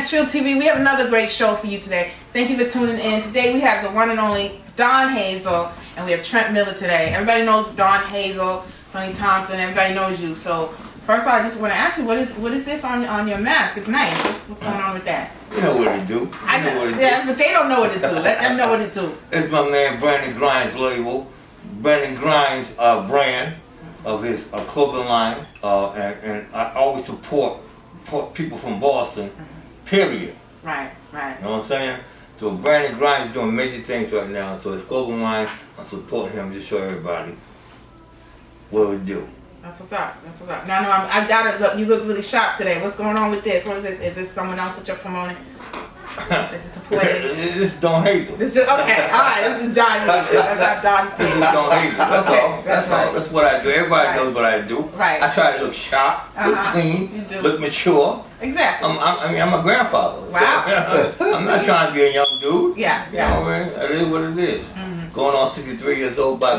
Trill TV. We have another great show for you today. Thank you for tuning in. Today we have the one and only Don Hazel, and we have Trent Miller today. Everybody knows Don Hazel, Sonny Thompson. Everybody knows you. So first of all, I just want to ask you, what is this on your mask? It's nice. What's going on with that? You know what to do. I know what to do. But they don't know what to do. Let them know what to do. It's my man Brandon Grimes' label. Brandon Grimes' brand of his clothing line, and I always support people from Boston. Period. Right. You know what I'm saying? So Brandon Grimes is doing major things right now. So his clothing line, I'm supporting him to show everybody what we do. That's what's up. Now, no, I gotta look. You look really sharp today. What's going on with this? What is this? Is this someone else that you're promoting? That you're supporting? This is Don Hazel. This just okay. All right. This is Don Hazel. That's not Don. This is Don Hazel. That's all. That's all. That's what I do. Everybody knows what I do. Right. I try to look sharp, look clean, look mature. Exactly. I'm a grandfather. Wow. So, I'm not trying to be a young dude. Yeah. You know what I mean? It is what it is. Going on 63 years old by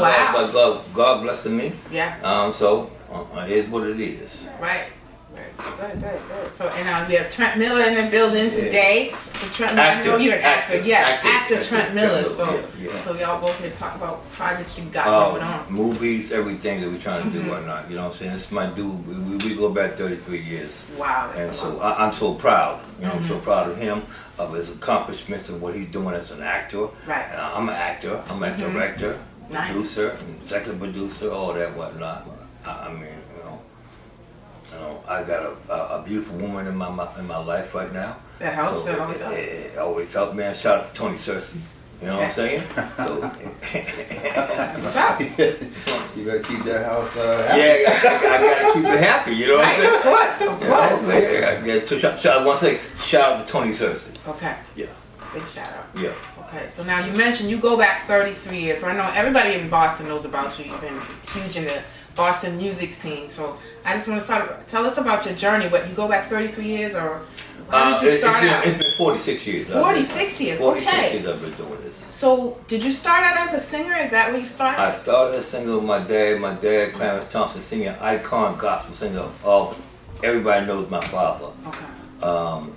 God blessing me. Yeah. So it is what it is. Right. Good. So, and we have Trent Miller in the building today. So Trent Miller, I know you're an actor. Yes, actor Trent Miller. So y'all both here to talk about projects you got going on. Movies, everything that we're trying to do or not. You know what I'm saying? It's my dude. We go back 33 years. Wow. And so I'm so proud. You know, I'm so proud of him, of his accomplishments, and what he's doing as an actor. Right. And I'm an actor. I'm a director, producer, executive producer, all that whatnot. I mean, you know, I got a beautiful woman in my life right now. That helps. So it always helps, man. Shout out to Tony Cersei. You know what I'm saying? So, what's up? You better keep that house happy. Yeah, I gotta keep it happy. You know what I'm saying? Of course. I want to say shout out to Tony Cersei. Okay. Yeah. Big shout out. Yeah. Okay, so now you mentioned you go back 33 years. So I know everybody in Boston knows about you. You've been huge in the Boston music scene. So I just want to tell us about your journey. What, you go back 33 years, or how did you start out? It's been 46 years. 46 years. 46 okay. years I've been doing this. So did you start out as a singer? Is that where you started? I started as a singer with my dad, Clarence Thompson, singing icon gospel singer of everybody knows my father. Okay.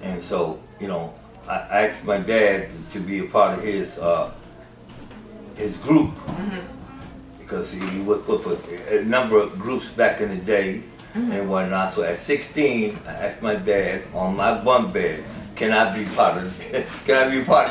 And so, you know, I asked my dad to be a part of his group. Because he was put for a number of groups back in the day and whatnot. So at 16, I asked my dad on my bunk bed, "Can I be part of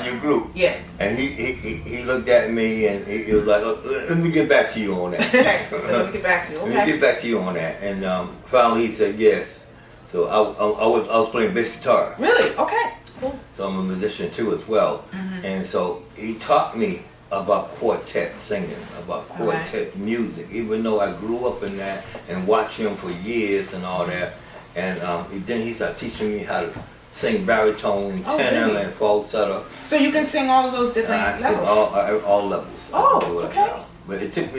your group?" Yeah. And he looked at me and he was like, "Let me get back to you on that." So let me get back to you. Okay. Let me get back to you on that. And finally he said yes. So I was playing bass guitar. Really? Okay. Cool. So I'm a musician too as well. And so he taught me about quartet singing, about quartet music, even though I grew up in that and watched him for years and all that. And then he started teaching me how to sing baritone, tenor, really? and falsetto. So you can sing all of those different I levels? sing all levels. Oh, okay. But it took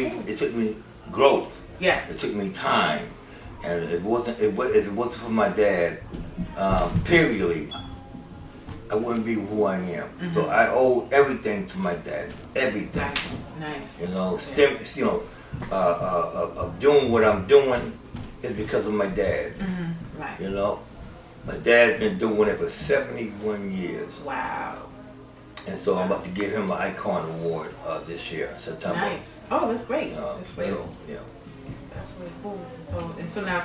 me growth. Yeah. It took me time, and if it wasn't for my dad, periodly, I wouldn't be who I am. So I owe everything to my dad. Everything. Nice. You know, of doing what I'm doing is because of my dad. Right. You know, my dad's been doing it for 71 years. Wow. And so I'm about to give him an Icon Award this year, September. Nice. Oh, that's great. That's great. So, yeah. That's really cool.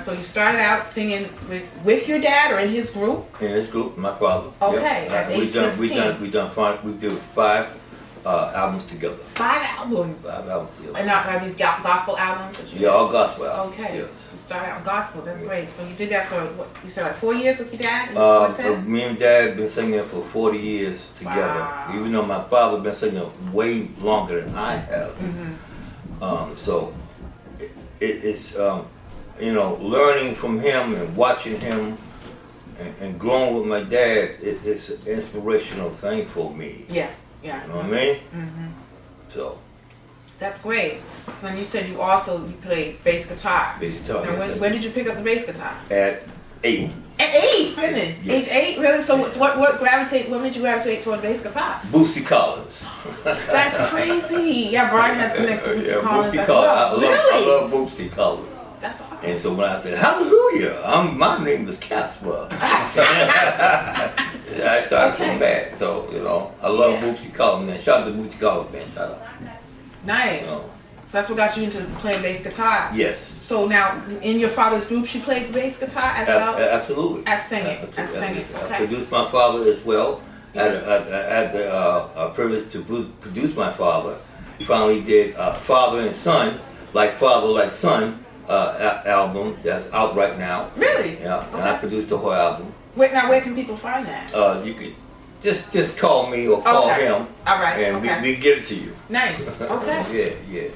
So you started out singing with your dad or in his group? In his group, my father. Okay, at age 16. We did 5 albums together. 5 albums? 5 albums together. And are these gospel albums? That you Yeah, all gospel albums. Okay. Yes. You started out gospel. That's great. So you did that for, what, you said like 4 years with your dad? Me and Dad been singing for 40 years together. Wow. Even though my father been singing way longer than I have. So it's you know, learning from him and watching him and growing with my dad, it's an inspirational thing for me. Yeah. You know what I mean? So. That's great. So then you said you played bass guitar. Bass guitar. And when did you pick up the bass guitar? At 8. At 8? Goodness. Yes. Age 8? Really? So what made you gravitate toward bass guitar? Bootsy Collins. That's crazy. Yeah, Brian has connected to Bootsy Collins Bootsy as well. I love Bootsy Collins. That's awesome. And so when I said, "Hallelujah," my name is Casper. I ain't bad. So, I love Bootsy Collins, man. Shout out to Bootsy Collins, man. Shout out. Nice. So that's what got you into playing bass guitar. Yes. So now, in your father's group, you played bass guitar as well? Absolutely. As singing. As singing. Okay. I produced my father as well. I had the privilege to produce my father. We finally did Father and Son, like Father, like Son album that's out right now. Really? Yeah. Okay. And I produced the whole album. Wait, now where can people find that? You could just call me or call him. All right. And we get it to you. Nice. Okay. Yeah.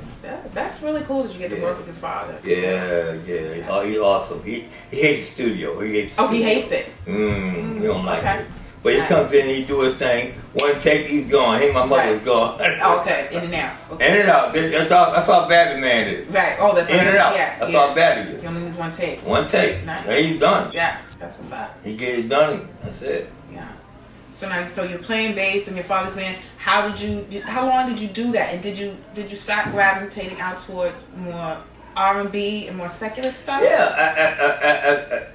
That's really cool that you get to work with your father. Yeah. Oh, he's awesome. He hates the studio. He hates it. We don't like it. But he comes in, he do his thing. One take, he's gone. My mother's gone. Okay, in and out. Okay. In and out. That's how bad the man is. Right. Oh, that's in and out. Yeah, that's how bad he is. He only needs one take. One take. Nice. Then he's done. Yeah, that's what's up. He get it done. That's it. Yeah. So you're playing bass in your father's band. How long did you do that? And did you start gravitating out towards more R&B and more secular stuff? Yeah.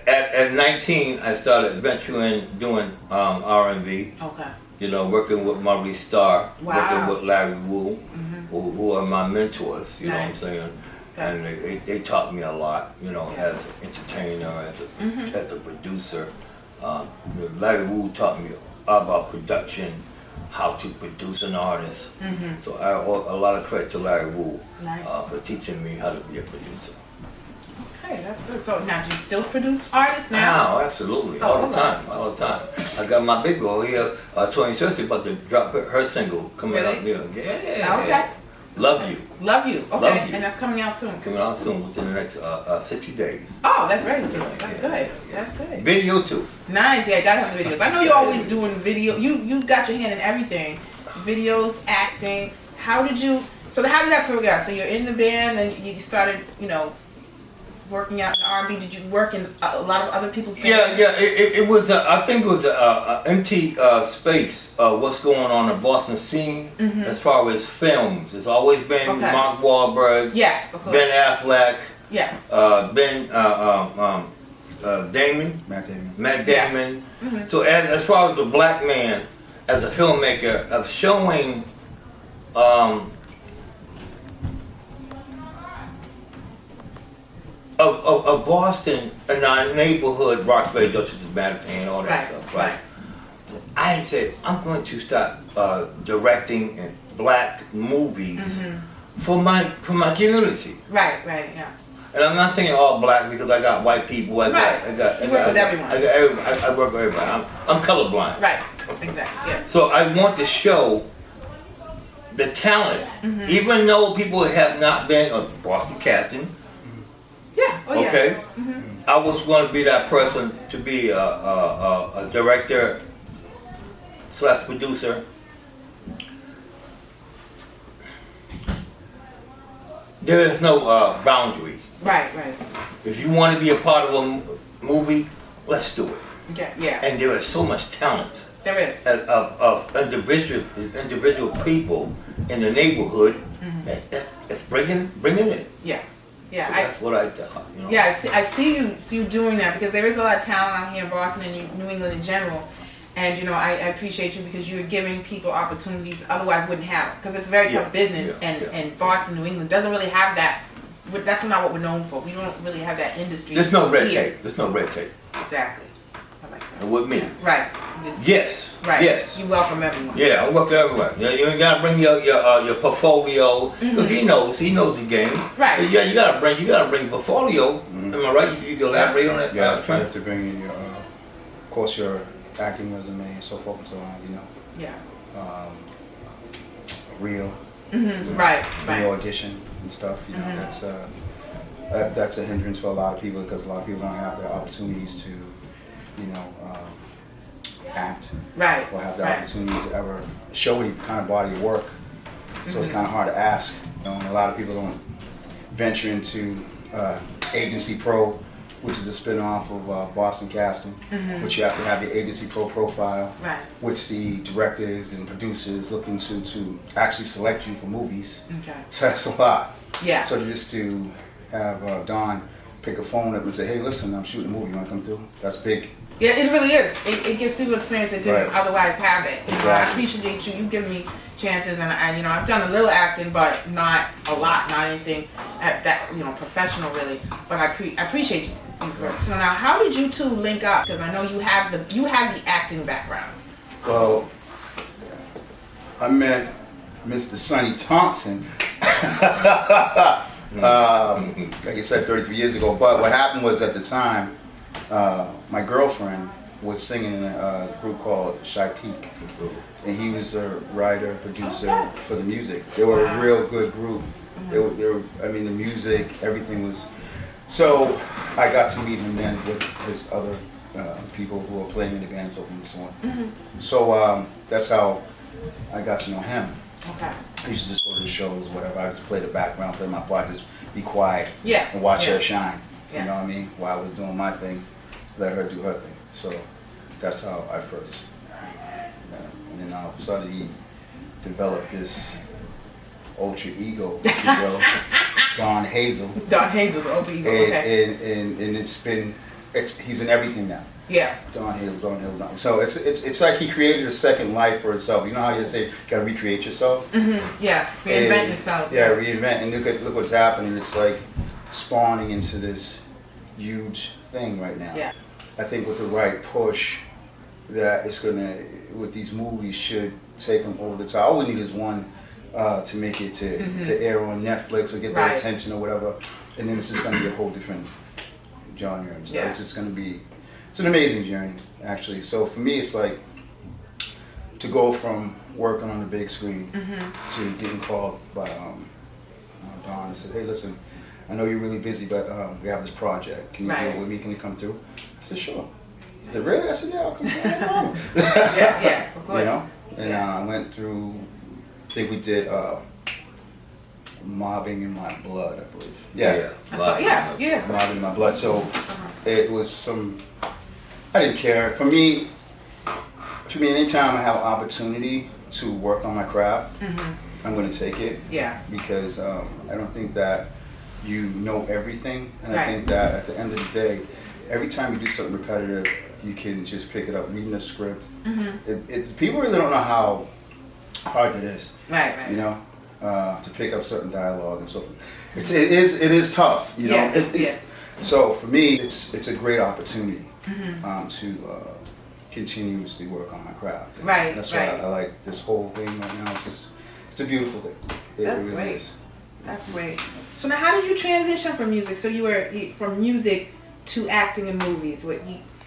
At 19, I started venturing doing R&B. Okay. Working with Maurice Starr, wow. working with Larry Wu, who are my mentors. You know what I'm saying? Okay. And they taught me a lot. As an entertainer, as a producer. Larry Wu taught me about production, how to produce an artist. So I owe a lot of credit to Larry Wu for teaching me how to be a producer. Okay, that's good. So now, do you still produce artists now? Oh, absolutely, all the time. I got my big girl here, Tony Cersei, about to drop her single coming out here. Yeah. Okay. Love You. Okay. Love You. And that's coming out soon. Coming out soon, within the next 60 days. Oh, that's very soon. That's good. That's good. Video too. Nice. Yeah, gotta have the videos. I know you're always doing video. You got your hand in everything. Videos, acting. How did that progress? So you're in the band, and you started, working out in R&B. Did you work in a lot of other people's bands? Yeah. It was. I think it was a empty space. What's going on in the Boston scene as far as films? It's always been Mark Wahlberg. Yeah, of course. Ben Affleck. Yeah. Matt Damon. Yeah. So as far as the black man, as a filmmaker, of showing. Of Boston and our neighborhood, Roxbury, Dorchester, Mattapan, and all that stuff, right? So I said, I'm going to start directing black movies for my community. Right, yeah. And I'm not saying all black because I got white people. You work with everyone. I work with everybody. I'm colorblind. Right, exactly. Yeah. So I want to show the talent, even though people have not been Boston casting. Yeah. Oh, okay. Yeah. I was going to be that person to be a director / producer. There is no boundary. Right. If you want to be a part of a movie, let's do it. Yeah. And there is so much talent. There is. Of individual people in the neighborhood that's bringing it. Yeah. Yeah, so that's what I thought. Yeah, I see you doing that because there is a lot of talent out here in Boston and New England in general, and I appreciate you because you're giving people opportunities otherwise wouldn't have, because it's a very tough business, and Boston, New England doesn't really have that. That's not what we're known for. We don't really have that industry. There's no red tape. There's no red tape. Exactly. I like that. And with me. Right. Yes. Right. Yes. You welcome everyone. Yeah, I welcome everyone. You ain't gotta bring your portfolio because he knows the game. Right. Yeah, you gotta bring portfolio. Am I right? You elaborate on that. Yeah, you have to bring in your, of course, your acting resume and so forth and so on. Yeah. Reel. Right. Reel audition and stuff. That's a hindrance for a lot of people because a lot of people don't have the opportunities to, act. Right. Or have the opportunities to ever show any kind of body of work. So it's kind of hard to ask. And a lot of people don't venture into Agency Pro, which is a spin-off of Boston Casting, which you have to have your Agency Pro profile, which the directors and producers looking to actually select you for movies. Okay. So that's a lot. Yeah. So just to have Don pick a phone up and say, hey, listen, I'm shooting a movie, you want to come through? That's big. Yeah, it really is. It gives people experience that didn't Right. otherwise have it. You know, I appreciate you giving me chances, and you know, I've done a little acting, but not a lot, not anything at that, you know, professional really. But I appreciate you. So now, how did you two link up? Because I know you have the acting background. Well, I met Mr. Sonny Thompson, like you said, 33 years ago. But what happened was at the time, my girlfriend was singing in a group called Shaitik, and he was a writer, producer for the music. They were a real good group. They were, I mean, the music, everything was. So I got to meet him then with his other people who were playing in the band, so forth and so on. So that's how I got to know him. Okay. I used to just go to the shows, whatever. I just play the background, play my part, just be quiet and watch her shine. You know what I mean? While I was doing my thing, let her do her thing. So that's how I first. And then all of a sudden he developed this ultra ego, if you will, Don Hazel. Don Hazel, the ultra ego. Okay. And he's in everything now. Yeah. Don Hazel. So it's like he created a second life for himself. You know how you say you gotta recreate yourself? Yeah. Reinvent yourself. Yeah, reinvent. And look what's happening. It's like spawning into this huge thing right now. Yeah. I think with the right push, that it's gonna, with these movies, should take them over the top. All we need is one to make it to air on Netflix or get their attention or whatever, and then it's just gonna be a whole different genre and stuff. It's just gonna be, it's an amazing journey actually. So for me, it's like to go from working on the big screen to getting called by Don and said, hey, listen, I know you're really busy, but we have this project. Can you do it with me? Can you come through? I said, sure. He said, really? I said, yeah, I'll come through. No problem. Yeah, of course. You know? And I went through, I think we did Mobbing in My Blood, I believe. Yeah. Mobbing in My Blood. So it was some, I didn't care. For me, anytime I have an opportunity to work on my craft, I'm going to take it. Yeah. Because I don't think that you know everything. And I think that at the end of the day, every time you do something repetitive, you can just pick it up, reading a script. People really don't know how hard it is. Right. You know, to pick up certain dialogue and so forth. It is tough. You know. So for me, it's a great opportunity to continuously work on my craft. And that's why I like this whole thing right now. It's a beautiful thing. That's really great. Is. That's great. So now, how did you transition from music? So you were from music to acting in movies.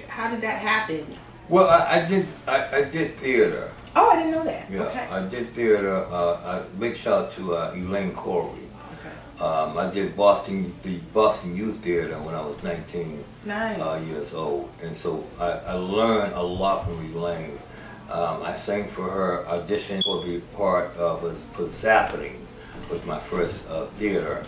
How did that happen? Well, I did theater. Oh, I didn't know that. Yeah, okay. I did theater. Big shout out to Elaine Corey. Okay. I did the Boston Youth Theater when I was 19 years old, and so I learned a lot from Elaine. I sang for her, auditioned for the part for Zappening, was my first theater,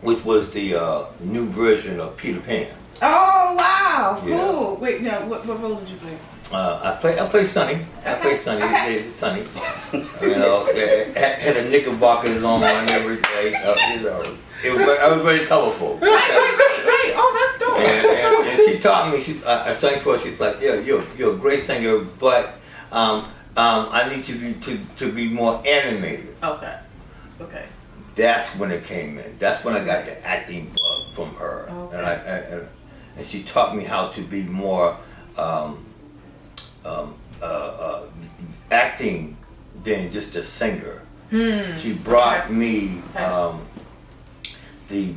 which was the new version of Peter Pan. Oh wow! Yeah. Cool. Wait, no. What role did you play? I play Sonny. Okay. I play Sonny. Okay. Sonny. You know, had a knickerbockers on every day. I was very colorful. Right. Oh, that's dope. And she taught me. I sang for her. She's like, yeah, you're a great singer, but I need you to be more animated. Okay. That's when it came in. That's when I got the acting bug from her, and she taught me how to be more acting than just a singer. She brought me the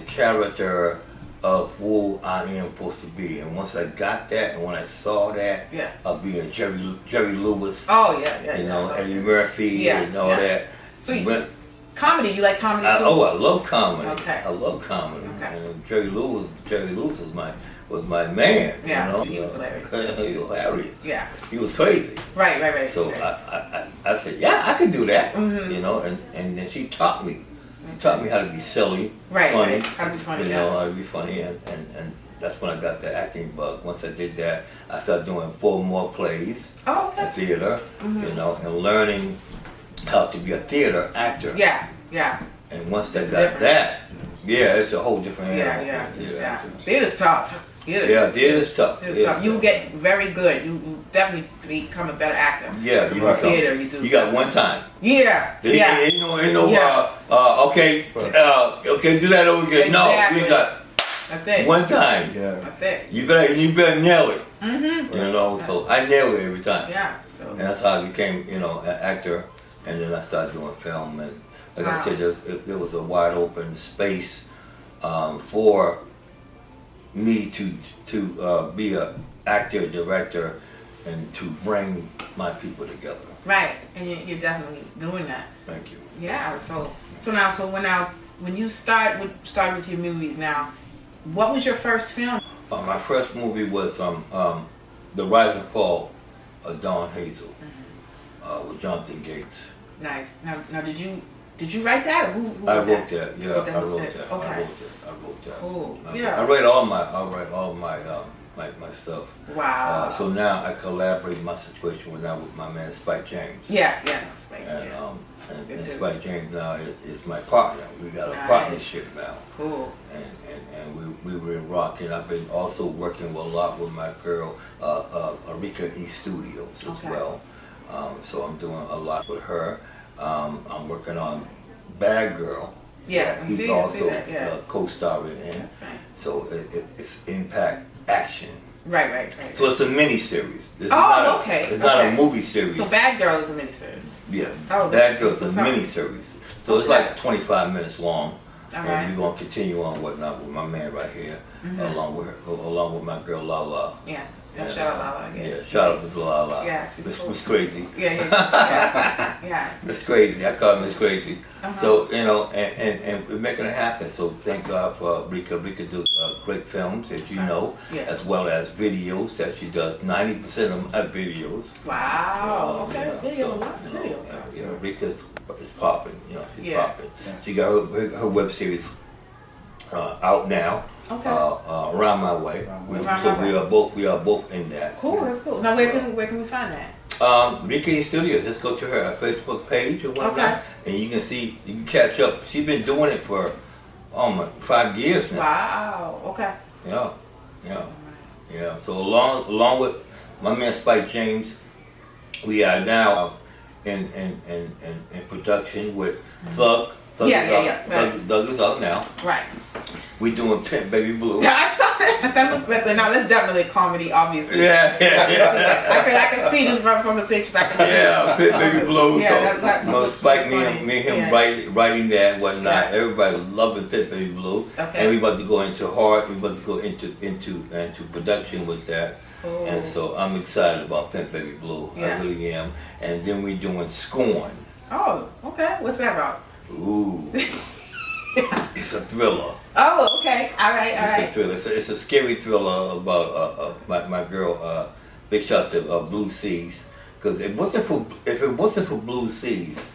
character of who I am supposed to be, and once I got that, and when I saw that, of being Jerry Lewis, you know, Eddie Murphy, and all that. So comedy, you like comedy too? I love comedy. Okay. I love comedy. And Jerry Lewis was my man. Yeah, you know? he was hilarious. He was hilarious. Yeah. He was crazy. Right. So I said, yeah, I could do that. You know, and then she taught me. She taught me how to be silly, funny. How to be funny, you know, how to be funny, and that's when I got the acting bug. Once I did that, I started doing 4 more plays at theater, you know, and learning how to be a theater actor. Yeah. And once I got that, Yeah, it's a whole different animal. Yeah. Theater's tough. Theater's tough. Theater's tough. You get very good. You definitely become a better actor. Yeah, you become. Theater, you do. You got one time. Yeah. Ain't no. Okay, do that over again. Exactly. No, you got. That's it. One time. Yeah. That's it. You better nail it. Mm-hmm. You know, so I nail it every time. Yeah. So. And that's how I became, an actor, and then I started doing film, and like I said, it was a wide open space for me to be a actor, director, and to bring my people together. Right, and you're definitely doing that. Thank you. Yeah. So when you start with your movies now, what was your first film? My first movie was The Rise and Fall of Don Hazel with Jonathan Gates. Nice. Now, did you write that, or who I wrote wrote that? that. Yeah, I wrote that. Okay. I wrote that. Cool. Yeah. I write all my my stuff. Wow. So now I collaborate my situation with my man Spike James. Yeah. Spike. And Spike James now is my partner. We got a partnership now. Cool. And we were rocking. I've been also working a lot with my girl, Arika E Studios as well. So I'm doing a lot with her. I'm working on Bad Girl. Yeah, he's also co-starring in. That's right. So it's Impact Action. Right. So it's a mini series. It's okay. not a movie series. So Bad Girl is a mini series. Yeah. Oh, Bad Girl is a mini series. So it's like 25 minutes long. All and we're gonna continue on whatnot with my man right here, along with my girl Lala. Yeah. Shout out Lala again. Yeah, shout out to Lala. Yeah, she's cool. Miss Crazy. Yeah. Miss Crazy. I call her Miss Crazy. So and we're making it happen. So thank God for Rika. Rika does great films, as you know, as well as videos. That she does 90% of my videos. Wow. Rika is popping. She's popping. She got her web series out now. Okay. Around My Way. We are both in that. Cool. That's cool. Now where can we find that? Rika Studios. Just go to her Facebook page or whatnot, and you can catch up. She's been doing it for 5 years now. Wow. Okay. Yeah. So along with my man Spike James, we are now in production with Thug. Thug is out now. Right. We doing Pimp Baby Blue. Yeah, I saw that. That looks better. Now that's definitely a comedy, obviously. Yeah. I can see this from the pictures. I can see. Pimp Baby Blue. Yeah, Spike me and him writing that and whatnot. Yeah. Everybody loving Pimp Baby Blue. Okay. And we about to go into into production with that. Oh. And so I'm excited about Pimp Baby Blue. I really am. And then we doing Scorn. Oh, okay. What's that about? Ooh. It's a thriller. Oh, okay. All right. It's a thriller. It's a scary thriller about my girl. Big shout to Blue Seas, because if it wasn't for Blue Seas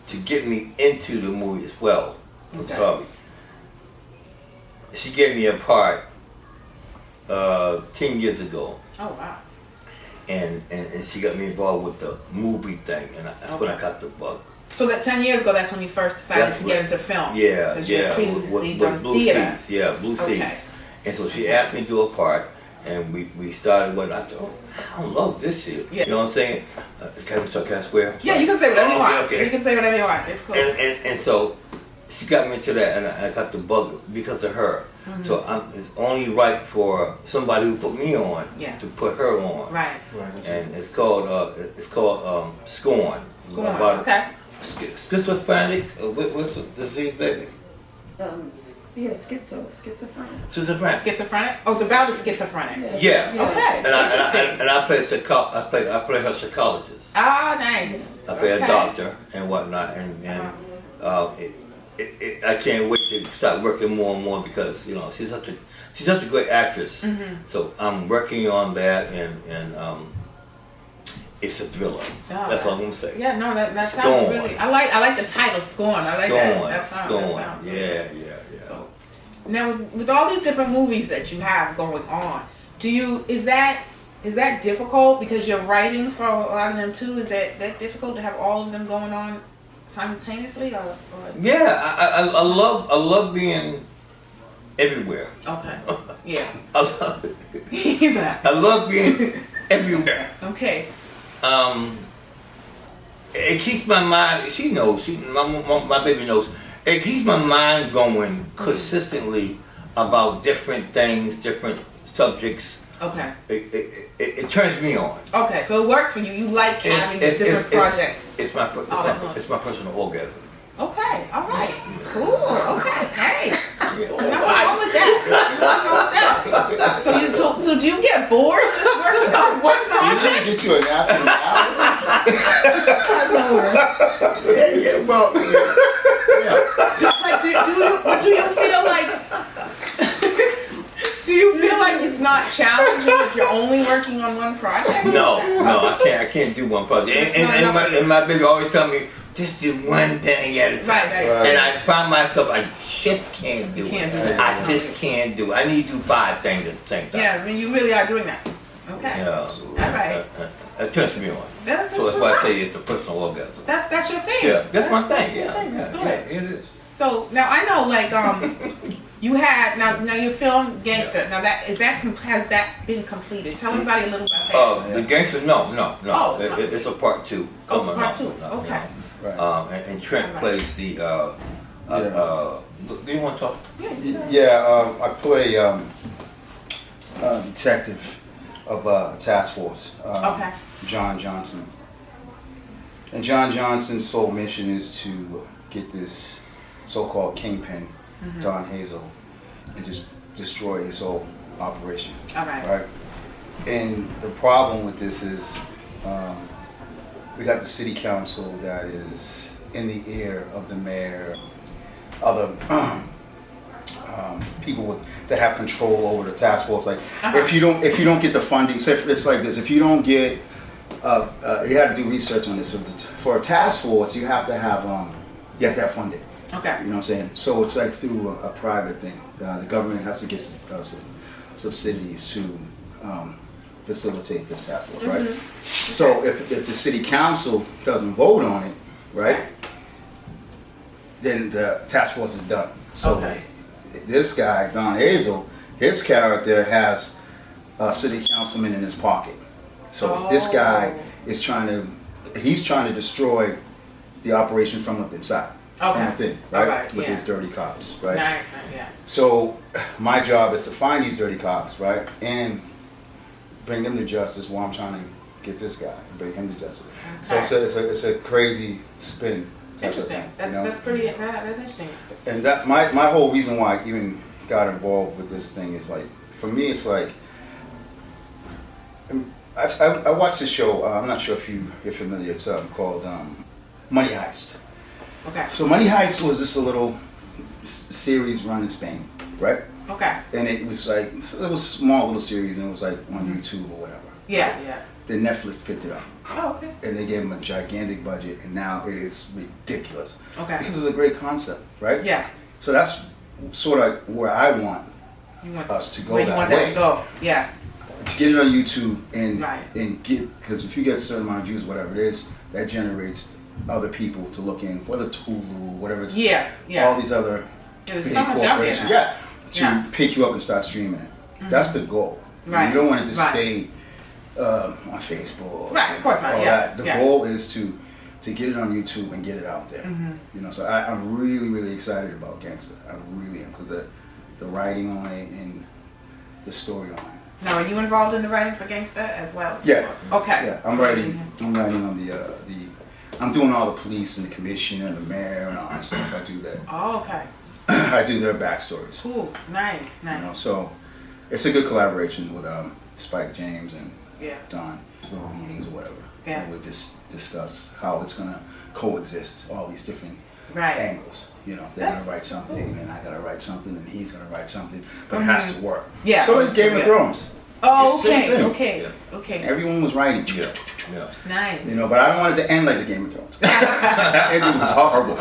to get me into the movie as well, I'm sorry. She gave me a part 10 years ago. Oh wow. And she got me involved with the movie thing, and that's when I got the bug. So that 10 years ago, that's when you first decided to get into film. Yeah. With Blue Seas. Yeah, Blue Seas. And so she asked me to do a part, and we started what I thought. I love this shit. Yeah. You know what I'm saying? Can I swear? Yeah, you can say whatever you want. Okay. You can say whatever you want. It's cool. And so she got me into that, and I got the bug because of her. Mm-hmm. So it's only right for somebody who put me on to put her on. Right. And it's called Scorn. Okay. Schizophrenic. What's the disease, baby? Schizophrenic. Schizophrenic. Oh, it's about a schizophrenic. Yeah. Okay. And I play her psychologist. Ah, nice. I play a doctor and whatnot, and I can't wait to start working more and more because she's such a great actress. Mm-hmm. So I'm working on that, and it's a thriller. Oh, that's all I'm gonna say. Yeah, no, that sounds really. I like the title Scorn. I like that. Scorn. Yeah. So now with all these different movies that you have going on, is that difficult because you're writing for a lot of them too? Is that difficult to have all of them going on simultaneously, or? Yeah, I love being everywhere. Okay. Yeah. I love He's not. I love being everywhere. Okay. It keeps my mind. She knows. My baby knows. It keeps my mind going consistently about different things, different subjects. Okay. It turns me on. Okay, so it works for you. You like having different projects. It's my personal orgasm. Okay, all right, cool. Okay, hey, Yeah. nothing wrong with that. Nothing wrong with that. So do you get bored just working on one project? Get you a nap in an hour. Yeah. Well. Like, do you feel like? Do you feel like it's not challenging if you're only working on one project? No, I can't do one project. And my baby always tell me, just do one thing at a time. Right. And I find myself, I just can't do it. I just can't do it. I need to do 5 things at the same time. Yeah, I mean, you really are doing that. Okay. Yeah, All right. It turns me on. That's So that's why I say it's a personal orgasm. That's your thing. Yeah, that's my thing. Your thing. That's good. It is. So now I know, like, you had now your film Gangster. Now has that been completed? Tell everybody a little about that. The Gangster, no. Oh, It's a part 2. Oh, it's part 2. Okay. Right. And Trent plays the. Do you want to talk? Yeah, I play detective of a task force. Okay. John Johnson. And John Johnson's sole mission is to get this so-called kingpin, Don Hazel, and just destroy his whole operation. All right. Right. And the problem with this is, we got the city council that is in the ear of the mayor, other people that have control over the task force. Like, if you don't get the funding, say it's like this: if you don't get, you have to do research on this. So for a task force, you have to have funding. Okay. You know what I'm saying? So it's like through a private thing. The government has to get subsidies to facilitate this task force, right? So if the city council doesn't vote on it, right, then the task force is done. So this guy, Don Hazel, his character has a city councilman in his pocket. So this guy is trying to destroy the operation from inside. From within, right? With his dirty cops, right? Nice, yeah. So my job is to find these dirty cops, right, and bring them to justice while I'm trying to get this guy and bring him to justice. Okay. So it's a crazy spin. Interesting. That's interesting. And that my whole reason why I even got involved with this thing is like, for me, it's like, I watched this show. I'm not sure if you're familiar. It's called Money Heist. Okay. So Money Heist was just a little series run in Spain, right? Okay. And it was like, it was a small little series, and it was like on YouTube or whatever. Yeah. Then Netflix picked it up. Oh, okay. And they gave them a gigantic budget, and now it is ridiculous. Okay. Because it was a great concept, right? Yeah. So that's sort of where I want us to go. Where you want that to go? Yeah. To get it on YouTube and get, because if you get a certain amount of views, whatever it is, that generates other people to look in, whether it's Hulu, whatever it's, all these other there's big so much out there corporations, to pick you up and start streaming it. That's the goal. Right. You don't want to just stay on Facebook. Right, of course not. All that. The goal is to get it on YouTube and get it out there. You know, so I'm really, really excited about Gangster. I really am, because the writing on it and the story on it. Now, are you involved in the writing for Gangster as well? Yeah. Okay. Yeah, I'm writing on I'm doing all the police and the commissioner and the mayor and all that stuff. I do that. Oh, okay. I do their backstories. Cool. Nice. You know, so it's a good collaboration with Spike James and Don. Little meetings or whatever. Yeah. And we'll just discuss how it's gonna coexist, all these different angles. You know, they're gonna write something, and I gotta write something, and he's gonna write something, but it has to work. Yeah. So it's Game of Thrones. Oh, Okay. Everyone was writing. Yeah. Nice. You know, but I don't want it to end like the Game of Thrones. That ending was horrible.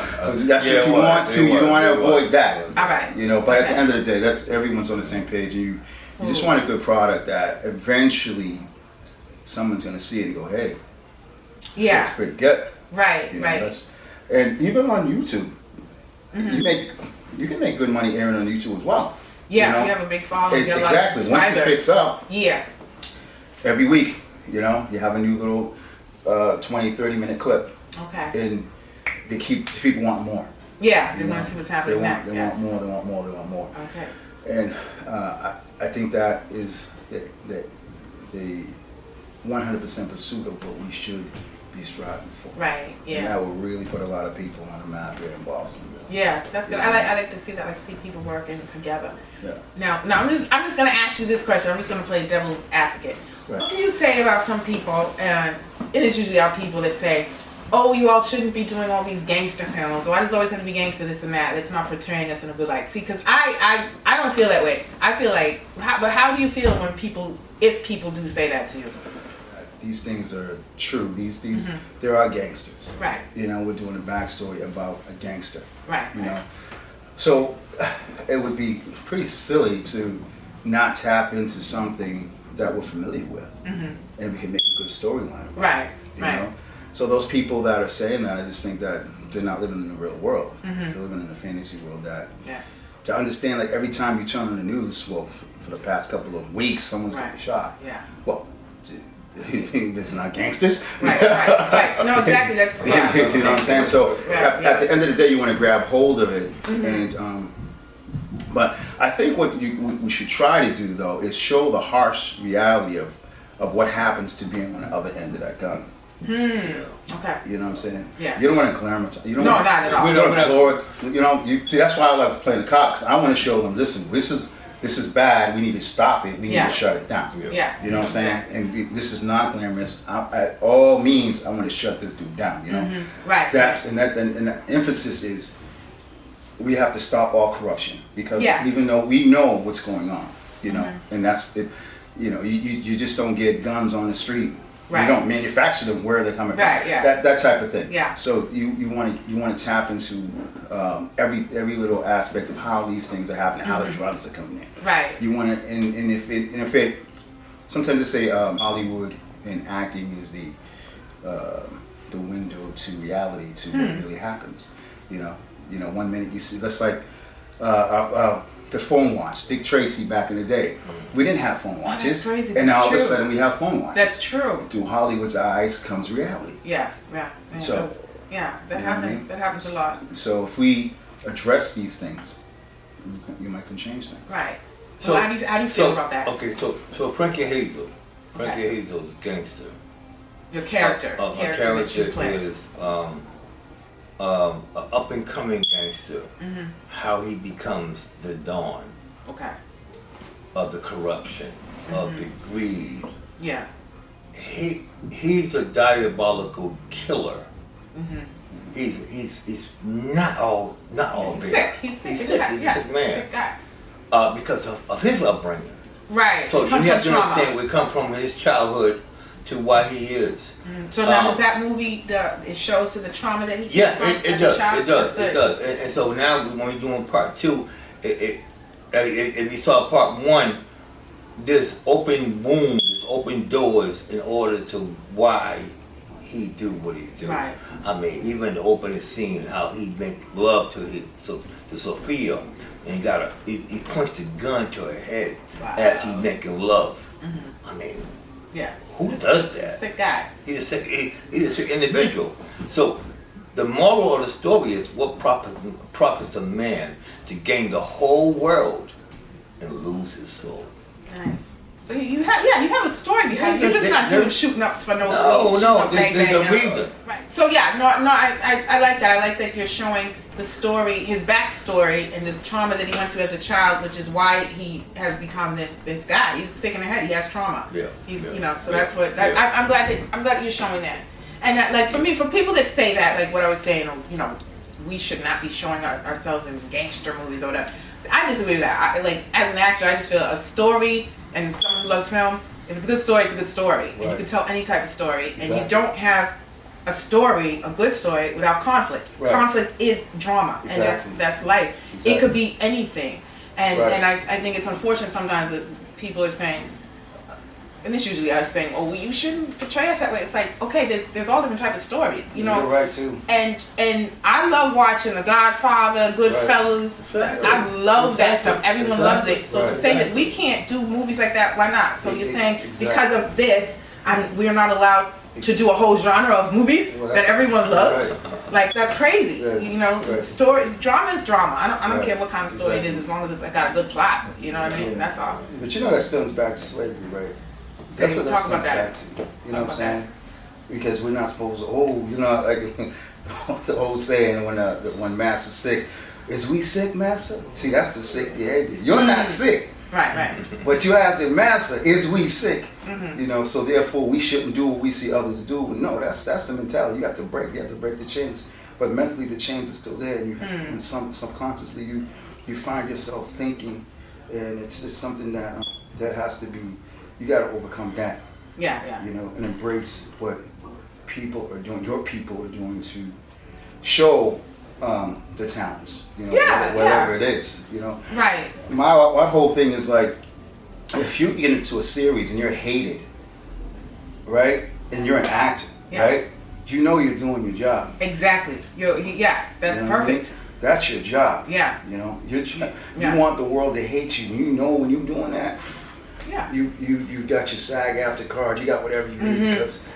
That's what you want to. You don't want to avoid that. All right. You know, but at the end of the day, that's everyone's on the same page. You just want a good product that eventually someone's gonna see it and go, "Hey, it's pretty good." Right. You know, And even on YouTube, you can make good money airing on YouTube as well. Yeah, you know? you have a big following. It's exactly. Once it picks up, every week, you have a new little 20, 30-minute clip. Okay. And people want more. Yeah, they want to see what's happening next. They want more, they want more, they want more. Okay. And I think that is the 100% pursuit of what we should be striving for. Right, yeah. And that will really put a lot of people on the map here in Boston. Yeah, that's good. I like to see that. I like to see people working together. Yeah. Now I'm just gonna ask you this question. I'm just gonna play devil's advocate. Right. What do you say about some people, and it is usually our people that say, oh, you all shouldn't be doing all these gangster films. Why does it always have to be gangster, this and that? It's not portraying us in a good light. See, because I don't feel that way. I feel like, but how do you feel when if people do say that to you? These things are true. There are gangsters. Right. We're doing a backstory about a gangster. Right. So it would be pretty silly to not tap into something that we're familiar with, and we can make a good storyline. Right. You know? So those people that are saying that, I just think that they're not living in the real world. They're living in a fantasy world. To understand, like every time you turn on the news, well, for the past couple of weeks, someone's getting shot. Yeah. Well, it's not gangsters. Right. No, exactly. That's you know what I'm saying. So at the end of the day, you want to grab hold of it, and but I think what we should try to do though is show the harsh reality of what happens to being on the other end of that gun. Okay. You know what I'm saying? Yeah. You don't want to glamorize. You don't not want at all. You don't want to see, that's why I like to play the cop, because I want to show them, listen, this is bad. We need to stop it. We need to shut it down. Yeah. You know what I'm saying? And this is not glamorous. At all means, I want to shut this dude down. You know. Right. And the emphasis is we have to stop all corruption, because even though we know what's going on, and that's it. You just don't get guns on the street. Right. You don't manufacture them where they're coming from. Right, yeah. That type of thing. Yeah. So you want to tap into every little aspect of how these things are happening, how the drugs are coming in. Right. You want to, and if it, sometimes they say Hollywood and acting is the window to reality, to what really happens. 1 minute you see, that's like the phone watch. Dick Tracy back in the day. We didn't have phone watches. That's crazy. And now all of a sudden we have phone watches. That's true. Through Hollywood's eyes comes reality. Yeah. So, that happens. That happens a lot. So if we address these things, you might can change things. Right. So how do you feel about that? Okay, so Frankie Hazel. Frankie Hazel is a gangster. Your character. A character is an up-and-coming gangster. How he becomes the Don of the corruption, of the greed. Yeah. He's a diabolical killer. He's not all bad. Sick. He's sick. He's sick man. Sick guy. Because of his upbringing. Right. So you have to understand we come from his childhood to why he is. So now does that movie it shows to the trauma that he came from it does. And so now when we're doing part 2, if you saw part 1, there's open wounds, open doors in order to why he do what he do. Right. I mean, even the opening scene, how he make love to Sophia, and he points the gun to her head as he making love. I mean, who does that? Sick guy. He's a sick individual. So the moral of the story is, what profits a man to gain the whole world and lose his soul? Nice. So you have a story behind it. You're just not doing shooting ups for no reason. No, there's a reason. Right. So I like that. I like that you're showing the story, his backstory, and the trauma that he went through as a child, which is why he has become this guy. He's sick in the head. He has trauma. Yeah. So that's what. I'm glad that you're showing that. And like for me, for people that say that, like what I was saying, we should not be showing ourselves in gangster movies or whatever. I disagree with that. Like as an actor, I just feel a story, and someone who loves film, if it's a good story, it's a good story. And you can tell any type of story. And you don't have a good story, without conflict. Right. Conflict is drama. Exactly. And that's life. Exactly. It could be anything. And I think it's unfortunate sometimes that people are saying, and it's usually us saying, "Oh, well, you shouldn't portray us that way." It's like, okay, there's all different types of stories, you know. You're right too. And I love watching The Godfather, Goodfellas. Right. I love that stuff. Everyone loves it. So Right. to say that we can't do movies like that, why not? So you're saying Exactly. because of this, we are not allowed to do a whole genre of movies Well, that everyone loves. right. Like that's crazy. Right. You know, Right. stories, drama is drama. I don't Right. care what kind of story it is, as long as it's got a good plot. You know what I mean? Yeah. That's all. But you know that stems back to slavery, right? That's Yeah, what talk that about stems that. back to. You know Talk what I'm about saying? Because we're not supposed to. Oh, you know, like the old saying when master's sick, is we sick, master? See, that's the sick behavior. You're not sick. Right. But you ask the master, is we sick? Mm-hmm. You know, so therefore we shouldn't do what we see others do. No, that's the mentality. You have to break the chains. But mentally the chains are still there, and and subconsciously you find yourself thinking, and it's just something that has to be. You got to overcome that. Yeah. You know, and embrace what people are doing. Your people are doing to show the talents. You know, whatever it is. You know. Right. My whole thing is like, if you get into a series and you're hated, right, and you're an actor, right, you know you're doing your job. Exactly. That's You know what I mean? perfect. That's your job. Yeah. You know, you want the world to hate you. You know when you're doing that, Yeah. you've got your SAG-AFTRA card. You got whatever you need because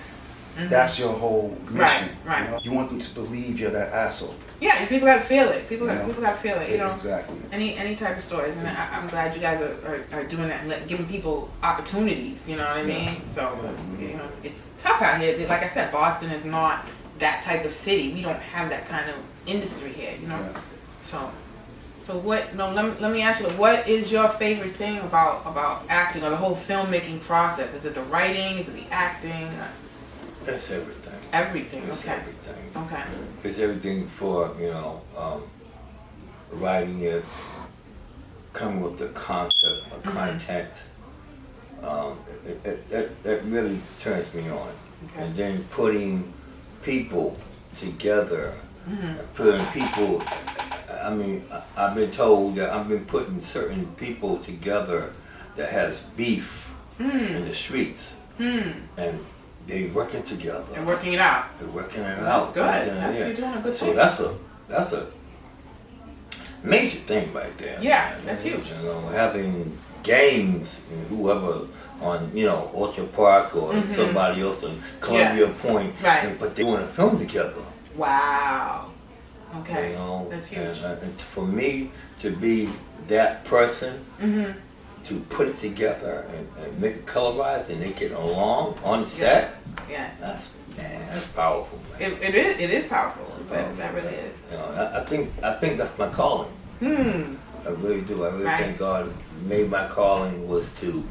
that's your whole mission. Right. You know? You want them to believe you're that asshole. Yeah, people gotta feel it. People You know? gotta feel it. You know, Exactly. any type of stories, and I'm glad you guys are doing that and giving people opportunities. You know what I mean? So you know, it's tough out here. Like I said, Boston is not that type of city. We don't have that kind of industry here. You know, Yeah. so what? No, let me ask you, what is your favorite thing about acting or the whole filmmaking process? Is it the writing? Is it the acting? That's everything. Everything. It's Okay. everything. Okay. It's everything for, writing it, coming with the concept of content. That really turns me on. Okay. And then putting people together, putting people, I mean, I've been told that I've been putting certain people together that has beef in the streets. And they working together. And working it out. They're working it That's out. good. Yeah. You're doing a good So thing. that's a major thing right there. Yeah, man. that's huge. You know, having games and whoever on, Orchard Park or somebody else on Columbia Point, Right. but they want to film together. Wow. Okay. You know, That's huge. And for me to be that person. To put it together and make it colorized and they get along on set, Yeah. that's powerful, man. It is powerful. That really is. You know, I think that's my calling. I really do. I really Right. think God made my calling was to,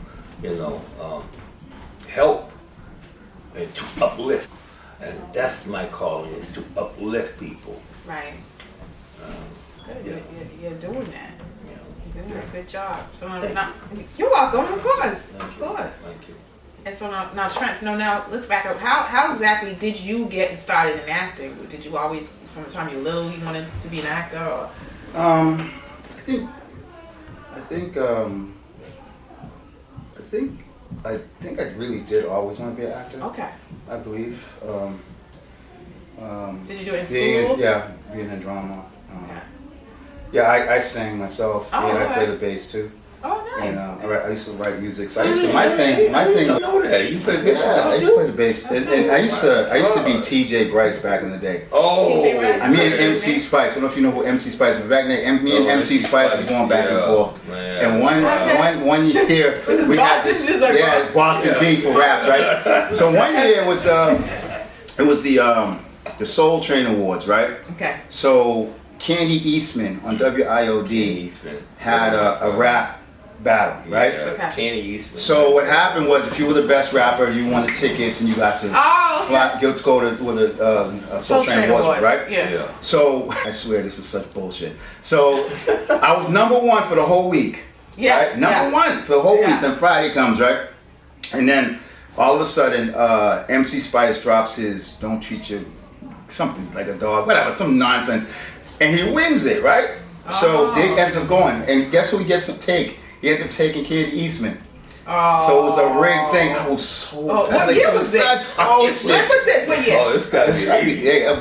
help and to uplift, and that's my calling is to uplift people. Right. Good. Yeah. You're doing that. You know. You're doing a good job. So Thank now, you're welcome. Of course. Thank Of you. course. Thank you. And so now Trent, now let's back up. How exactly did you get started in acting? Did you always, from the time you were little, you wanted to be an actor? Or? I think I really did always want to be an actor. Okay. I believe. Did you do it in being school? being in drama. Okay. Yeah, I sang myself, Oh, and I okay. play the bass too. Oh, nice. And I used to write music. So I used to my thing. You know that you play bass. Yeah, I used to play the bass, and I used to be T.J. Bryce back in the day. Oh, TJ Bryce. I mean MC Spice. I don't know if you know who MC Spice is. Back then, me and MC Spice was going back and forth. Man. And one year This is we had Boston? this. This is like Yeah, it's Boston beat for raps, right? So one year it was the Soul Train Awards, right? Okay. So Candy Eastman on WIOD Eastman had a rap battle, right? Yeah, Okay. Kenny Eastman. So what happened was, if you were the best rapper, you won the tickets and you got to Oh, okay. go to where the Soul Train Awards, were, right? Yeah. So I swear this is such bullshit. So I was number one for the whole week. Yeah, Right? Number yeah. one for the whole Yeah. week. Then Friday comes, right? And then all of a sudden, MC Spice drops his "Don't Treat You Something Like a Dog," whatever, some nonsense, and he wins it, right? So Oh. they ends up going, and guess who he gets to take? He ends up taking Kid Eastman. Oh. So it was a rigged thing. I was so. What year was this? Oh, When was this? What year? Oh, it's got to be 80. Yeah,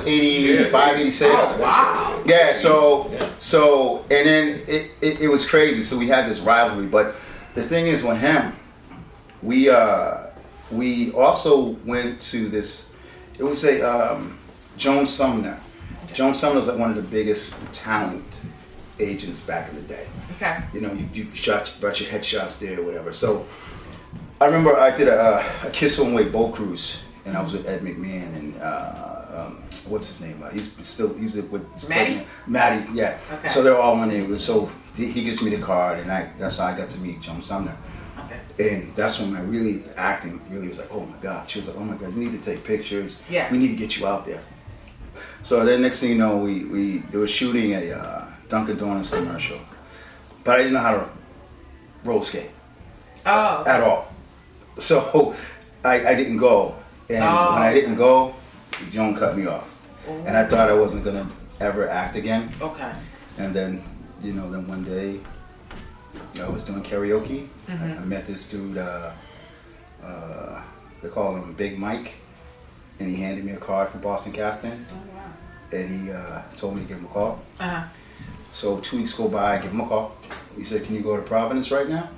85, 86. Oh, wow. Yeah, so and then it was crazy. So we had this rivalry, but the thing is, with him, we also went to this. It was Joan Sumner. Okay. Joan Sumner was like one of the biggest talent agents back in the day. Okay. You know, you brought your headshots there or whatever. So I remember I did a Kiss One Way boat cruise, and I was with Ed McMahon and what's his name? He's with Matty? Matty, yeah. Okay. So they're all on there. So he gives me the card, and that's how I got to meet Joan Sumner. Okay. And that's when my acting really was like, oh my God. She was like, oh my God, you need to take pictures. Yeah. We need to get you out there. So then next thing you know, they were shooting a Dunkin' Donuts commercial, but I didn't know how to roller skate at all. So I didn't go, and when I didn't go, Joan cut me off, and I thought I wasn't gonna ever act again. Okay. And then then one day I was doing karaoke. I met this dude. They call him Big Mike, and he handed me a card from Boston Casting. Oh wow. And he told me to give him a call. Uh-huh. So 2 weeks go by, I give him a call. He said, can you go to Providence right now?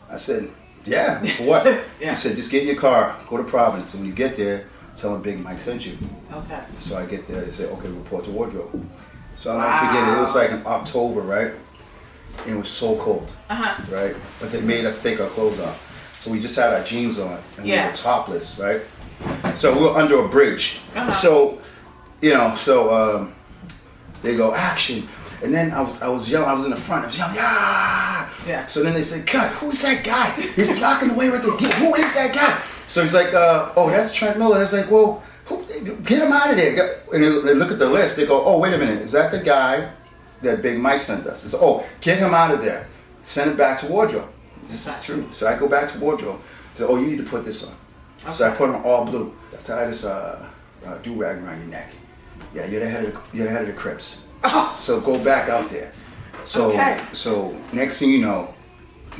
I said, yeah, for what? Yeah. He said, just get in your car, go to Providence. And when you get there, tell him Big Mike sent you. Okay. So I get there, they say, okay, report to wardrobe. So I'll never forget it. It was like in October, right? And it was so cold, right? But they made us take our clothes off. So we just had our jeans on, and we were topless, right? So we were under a bridge. So they go action, and then I was yelling. I was in the front. I was yelling, yeah. So then they said, "Cut! Who's that guy? He's blocking the way right there. Who is that guy?" So he's like, "Oh, that's Trent Miller." I was like, "Well, get him out of there." And they look at the list. They go, "Oh, wait a minute. Is that the guy that Big Mike sent us?" It's, "Oh, get him out of there. Send it back to wardrobe." This is true. So I go back to wardrobe. Say, "Oh, you need to put this on." Okay. So I put on all blue. I tie this do-rag around your neck. Yeah, you're the head of the Crips. Oh. So go back out there. So next thing you know,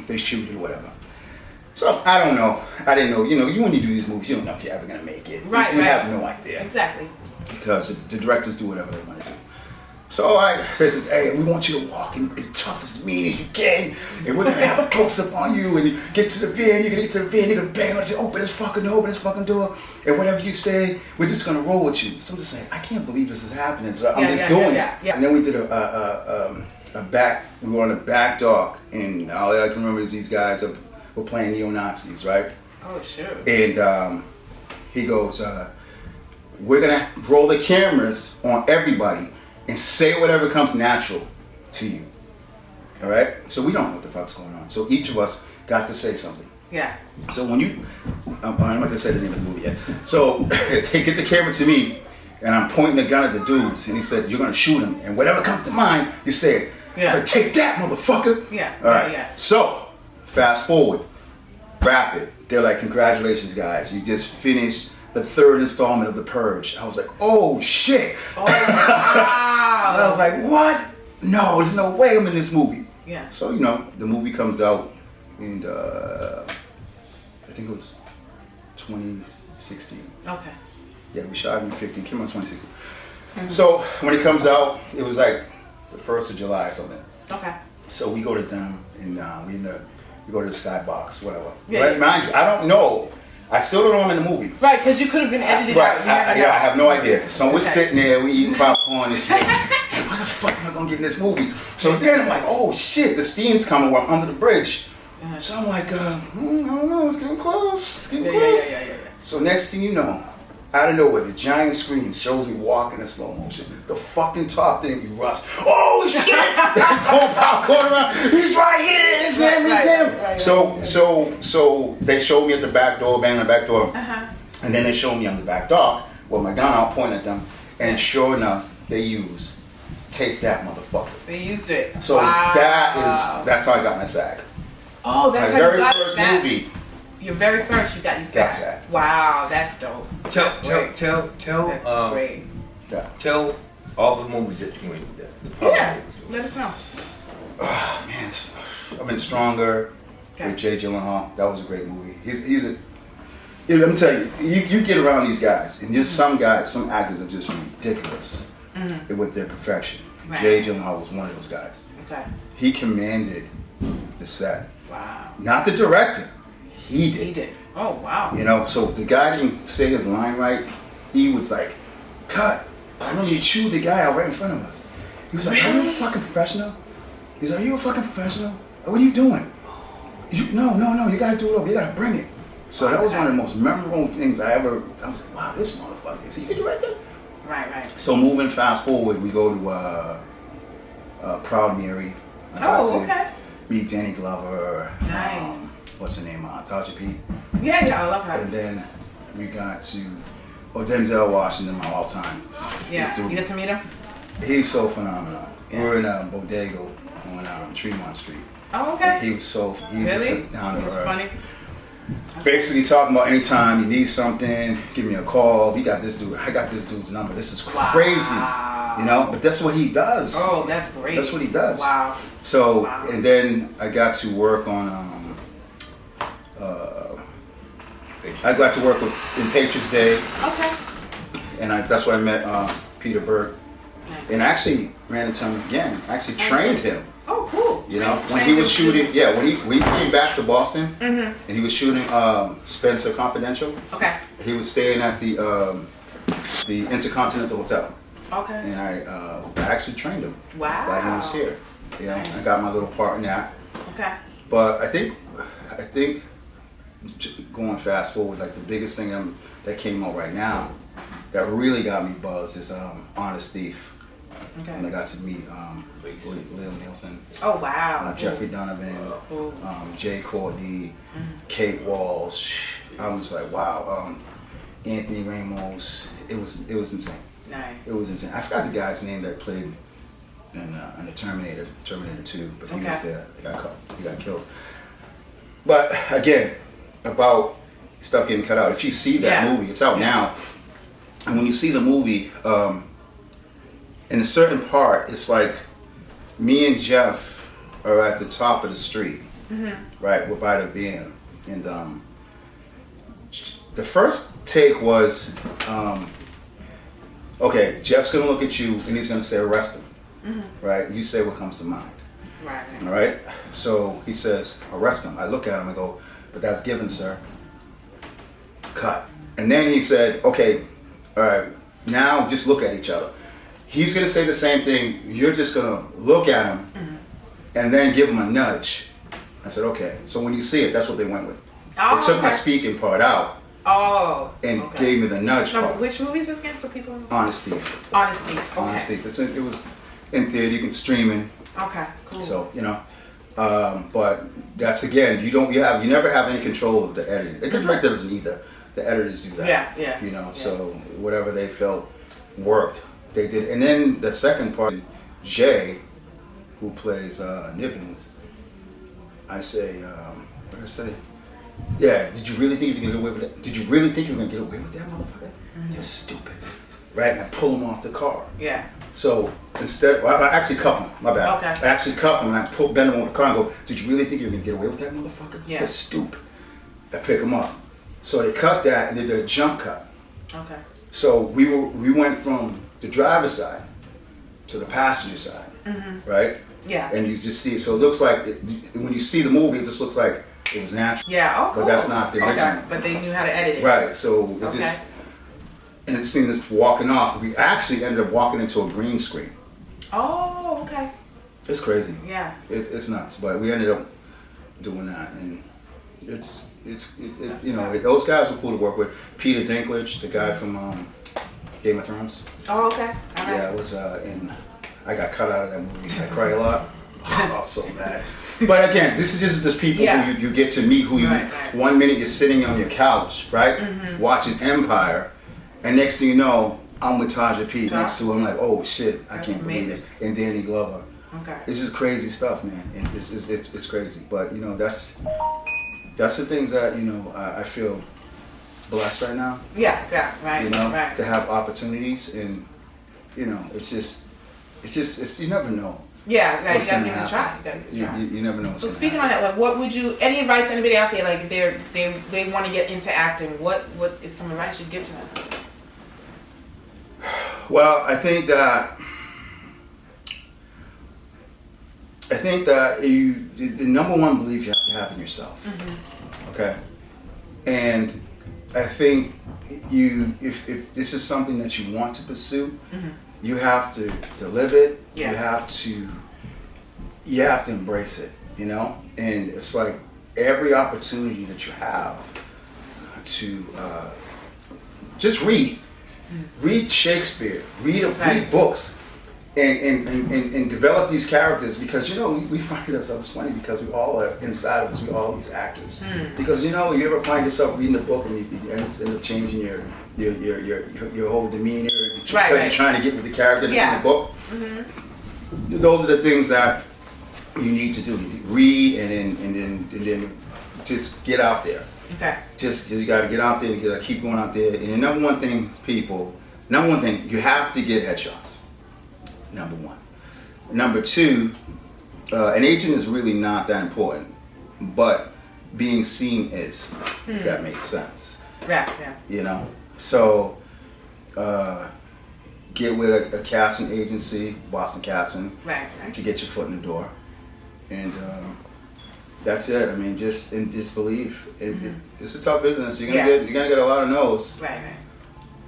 they shoot you or whatever. So I don't know. I didn't know. You when you do these movies, you don't know if you're ever gonna make it. Right. You have no idea. Exactly. Because the directors do whatever they want to do. So they said, "Hey, we want you to walk in as tough, as mean as you can, and we're gonna have a close up on you. And you get to the van, you're gonna get to the van, they're gonna bang on and say, open this fucking door, and whatever you say, we're just gonna roll with you." So I'm just saying, I can't believe this is happening. So I'm just doing it. Yeah. And then we did a back. We were on a back dock, and all I can remember is these guys were playing neo-Nazis, right? Oh sure. And he goes, "We're gonna roll the cameras on everybody and say whatever comes natural to you." All right? So we don't know what the fuck's going on. So each of us got to say something. Yeah. So when I'm not gonna say the name of the movie yet. So they get the camera to me, and I'm pointing the gun at the dudes, and he said, "You're gonna shoot him, and whatever comes to mind, you say it." Yeah. It's like, "Take that, motherfucker." Yeah. All right. Yeah. So fast forward, rapid. They're like, "Congratulations, guys! You just finished the 3rd installment of The Purge." I was like, "Oh shit!" Oh wow. And I was like, "What? No, there's no way I'm in this movie." Yeah. So the movie comes out, and I think it was 2016. Okay. Yeah, we shot it in 15. Came out 2016. So when it comes out, it was like the 1st of July or something. Okay. So we go to them, and we go to the Skybox, whatever. Yeah, Right? yeah. Mind you, I don't know. I still don't know I'm in the movie. Right, because you could have been edited Right, out. You never know. I have no idea. So we're Okay. sitting there, we eating popcorn and shit. Hey, what the fuck am I gonna get in this movie? So then I'm like, oh shit, the scene's coming where I'm under the bridge. So I'm like, I don't know, it's getting close. It's getting close. Yeah. So next thing you know, out of nowhere, the giant screen shows me walking in slow motion. The fucking top thing erupts. Oh shit! They're throwing popcorn around. He's right here. It's him. It's him. Right. So they showed me at the back door, banging the back door, and then they showed me on the back dock with my gun out, pointing at them, and sure enough, they used "Take That, Motherfucker." They used it. So Wow. that's how I got my SAG. Oh, that's My how very you got first that. movie. Your very first, you got your Got SAG. SAG. Wow, that's dope. Tell That's great. tell all the movies that you in. The Yeah, let us know. Oh man, I've been stronger. with Jay Gyllenhaal. That was a great movie. He's a. Let me tell you, you get around these guys, and there's some guys, some actors are just ridiculous with their perfection. Right. Jay Gyllenhaal was one of those guys. Okay. He commanded the set. Wow. Not the director. He did. He did. Oh, wow. You know, so if the guy didn't say his line right, he was like, cut. I remember he chewed the guy out right in front of us. He was like, are you a fucking professional? He's like, are you a fucking professional? What are you doing? No, you gotta do it over. You gotta bring it. So that was one of the most memorable things I was like, wow, this motherfucker, is he the director? Right. So moving fast forward, we go to Proud Mary. Okay. Meet Danny Glover. Nice. What's her name? Tasha P. Yeah, I love her. And then we got to Denzel Washington, my all-time. Yeah, you get to meet him? He's so phenomenal. Yeah. We were in a bodega on Tremont Street. Oh, okay. And he was just down to It's earth. funny. Basically talking about anytime you need something, give me a call. We got this dude. I got this dude's number. This is crazy. Wow. You know, but that's what he does. Oh, that's great. That's what he does. Wow. So, and then I got to work on in Patriots Day. Okay. And that's where I met Peter Berg. Nice. And I actually ran into him again. I actually trained him. Oh, cool. You know, when he was shooting, when he came back to Boston, and he was shooting Spencer Confidential. Okay. He was staying at the Intercontinental Hotel. Okay. And I actually trained him. Wow. While he was here. You know, I got my little part in that. Okay. But I think going fast forward, like the biggest thing that came out right now that really got me buzzed is Honest Thief. Okay. And I got to meet Liam Nielsen. Oh, wow. Jeffrey Donovan, Cool. Jay Courtney, Kate Walsh. I was like, wow. Anthony Ramos. It was insane. Nice. It was insane. I forgot the guy's name that played in the Terminator 2, but he was there. He got killed. But again, about stuff getting cut out. If you see that movie, it's out now. And when you see the movie, in a certain part, it's like me and Jeff are at the top of the street, right? We're by the van, and the first take was, okay, Jeff's gonna look at you and he's gonna say arrest him, right? You say what comes to mind, Right. all right? So he says arrest him. I look at him and go, but that's given, sir. Cut. And then he said, okay, all right, now just look at each other. He's gonna say the same thing. You're just gonna look at him and then give him a nudge. I said, okay. So when you see it, that's what they went with. Oh, They took my speaking part out and gave me the nudge part. Which movie is this again? So people. Honest Thief. Honest Thief. Okay. Honest Thief. It was in theater. You can stream it. Okay. Cool. So you know, but that's again, you never have any control of the editing. The director doesn't either. The editors do that. Yeah. You know, so whatever they felt worked, they did. And then the second part, Jay, who plays Nibbins, I say, what did I say? Yeah, did you really think you could get away with that? Did you really think you were gonna get away with that, motherfucker? You're stupid. Right? And I pull him off the car. Yeah. So instead, I actually cuff him. My bad. Okay. I actually cuff him and I bend him on the car and go, did you really think you were gonna get away with that, motherfucker? Yeah. You're stupid. I pick him up. So they cut that and they did a jump cut. Okay. So we went from the driver's side to the passenger side, right? Yeah. And you just see it. So it looks like, when you see the movie, it just looks like it was natural. Yeah. Oh, cool. But that's not the original. Okay. But they knew how to edit it. Right. So it just, and it seemed it's walking off. We actually ended up walking into a green screen. Oh, okay. It's crazy. Yeah. It's nuts. But we ended up doing that, and it's you know, those guys were cool to work with. Peter Dinklage, the guy from Game of Thrones. Oh, okay. All right. Yeah, it was I got cut out of that movie. I cry a lot. Oh, I was so mad. But again, this is just people who you get to meet, who you, 1 minute you're sitting on your couch, right? Watching Empire, and next thing you know, I'm with Taja P next to him. I'm like, oh shit, I can't believe it. And Danny Glover. Okay. This is crazy stuff, man. And it's crazy. But you know, that's the things that, you know, I feel blessed right now. Yeah, right. You know, right. to have opportunities, and you know, it's you never know. Yeah, like, what's you gotta gonna give it a happen. try. You gotta give it a try. You never know what's So gonna speaking happen. on that, like, what would you? Any advice to anybody out there, like if they want to get into acting? What is some advice you'd give to them? Well, I think that the number one belief you have to have in yourself. Mm-hmm. Okay, and I think if this is something that you want to pursue, Mm-hmm. you have to live it. Yeah. You have to embrace it. You know, and it's like every opportunity that you have to just read Shakespeare, read books, and develop these characters, because you know we find ourselves funny because we all are inside of us. We all these actors. Because you know, you ever find yourself reading a book and you end up changing your whole demeanor because you're trying to get with the character that's in the book. Mm-hmm. Those are the things that you need to do. You need to read and then just get out there. Okay. Just you got to get out there. You got to keep going out there. And the number one thing, you have to get headshots. Number one. Number two, an agent is really not that important, but being seen is. If that makes sense. Right. Yeah. You know. So get with a casting agency, Boston Casting, Right. to get your foot in the door, and that's it. I mean, just believe. It's a tough business. You're gonna get a lot of no's. Right.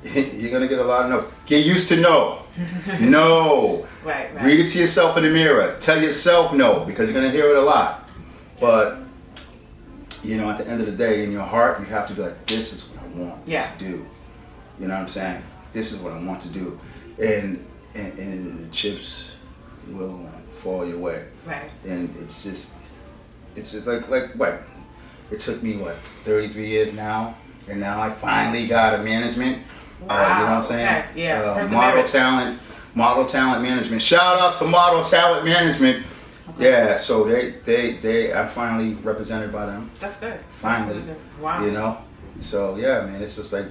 You're gonna get a lot of no's. Get used to no. No. Right. Read it to yourself in the mirror. Tell yourself no, because you're gonna hear it a lot. But you know, at the end of the day, in your heart, you have to be like, this is what I want to do. You know what I'm saying? This is what I want to do, and the chips will fall your way. Right. And it's just like what? It took me 33 years now, and now I finally got a management. Wow. You know what I'm saying? Okay. Yeah. Model talent management. Shout out to Model Talent Management. Okay. Yeah. So they I'm finally represented by them. That's good. Finally. That's good. Wow. You know. So yeah, man, it's just like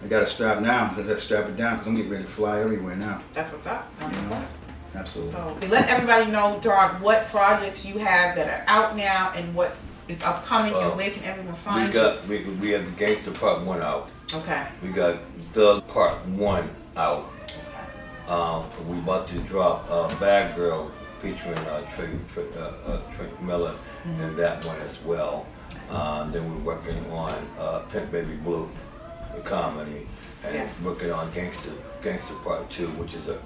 I got to strap down. I got to strap it down because I'm getting ready to fly everywhere now. That's what's up. Absolutely. So let everybody know, Don, what projects you have that are out now and what is upcoming, and where can everyone find you? We have the Gangster Part 1 out. Okay. We got Thug Part 1 out. Okay. We about to drop Bad Girl featuring Trent Miller in that one as well. Then we're working on Pimp Baby Blue, the comedy, and working on Gangster Part 2, which is a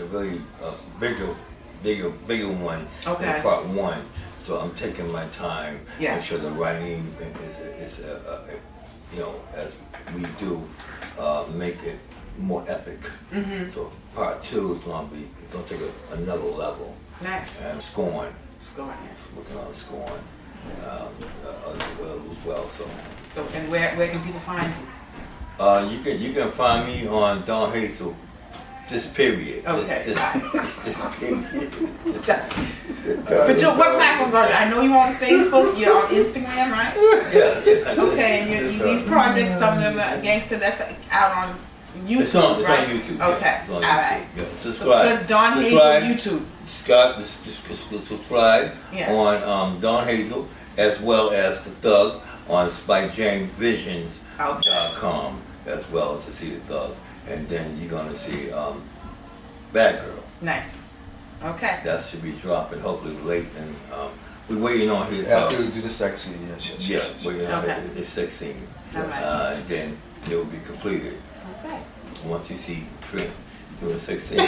really bigger one than Part 1. So I'm taking my time, make sure the writing is as we do, make it more epic. Mm-hmm. So Part 2 is gonna take another level. Nice. And Scorn, working on Scorn as well. So and where can people find you? You can find me on Don Hazel. This period. Okay. This period. But what platforms are you? I know you're on Facebook, you're on Instagram, right? Yeah. Okay, and these projects, some of them are Gangster, that's out on YouTube, it's on right? YouTube. Okay, it's on all right. Yeah. Subscribe. So it's Don Hazel YouTube. Subscribe on Don Hazel, as well as the Thug on SpikeJamesVisions.com, as well as to see the Thug. And then you're gonna see Bad Girl. Nice. Okay. That should be dropping hopefully late, and we're waiting on his. After we do the sex scene, yes. Waiting on his sex scene. And then it will be completed. Okay. Once you see Trent doing sex scene.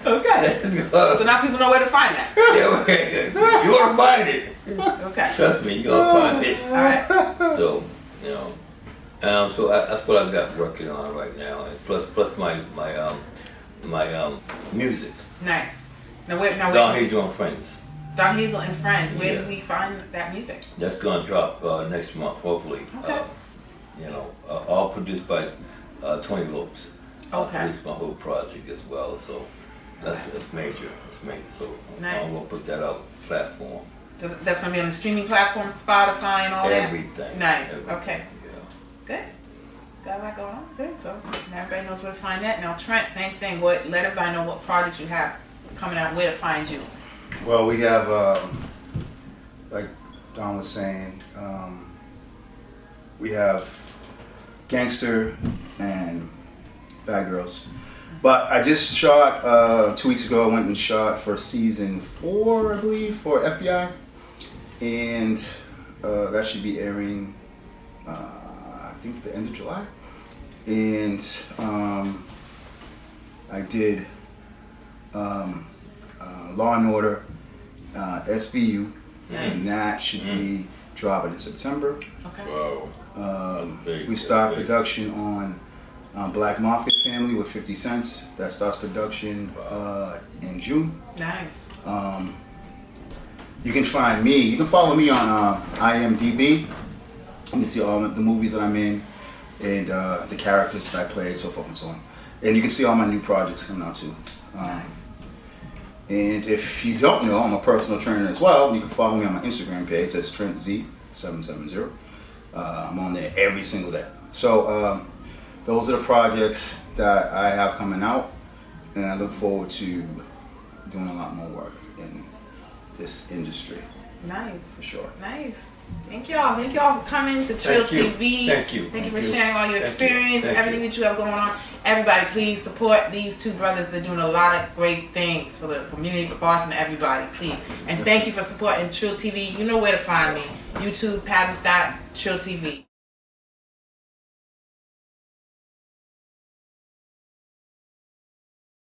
Okay. So now people know where to find that. Yeah, you're gonna find it. Okay. Trust me, you're gonna find it. All right. So so that's what I've got working on right now, and plus my music. Nice. Now Don Hazel and Friends. Don Hazel and Friends. Where do we find that music? That's gonna drop next month, hopefully. Okay. All produced by Tony Lopes. Okay. Produced my whole project as well, so that's major. So nice. I'm gonna put that out platform. That's gonna be on the streaming platform, Spotify, and all Everything. that. Nice. Everything. Okay. Yeah. Good. got a lot going on today, so now everybody knows where to find that. Now, Trent, same thing. What? Let everybody know what projects you have coming out, where to find you. Well, we have, like Don was saying, we have Gangster and Bad Girls. But I just shot, 2 weeks ago, I went and shot for season 4, I believe, for FBI. And that should be airing, I think, the end of July. And I did Law and Order, SVU, and that should be dropping in September. Okay. Wow. We start production on Black Mafia Family with 50 Cents. That starts production in June. Nice. You can find me. You can follow me on IMDb. You can see all the movies that I'm in and the characters that I played, so forth and so on. And you can see all my new projects coming out too. Nice. And if you don't know, I'm a personal trainer as well. You can follow me on my Instagram page. That's TrentZ770. I'm on there every single day. So those are the projects that I have coming out, and I look forward to doing a lot more work in this industry. Nice. For sure. Nice. Thank y'all. Thank y'all for coming to Trill TV. Thank you. Thank you for sharing all your experience, everything that you have going on. Everybody, please support these two brothers. They're doing a lot of great things for the community, for Boston, everybody. Please. And thank you for supporting Trill TV. You know where to find me. YouTube, Patton Scott, Trill TV.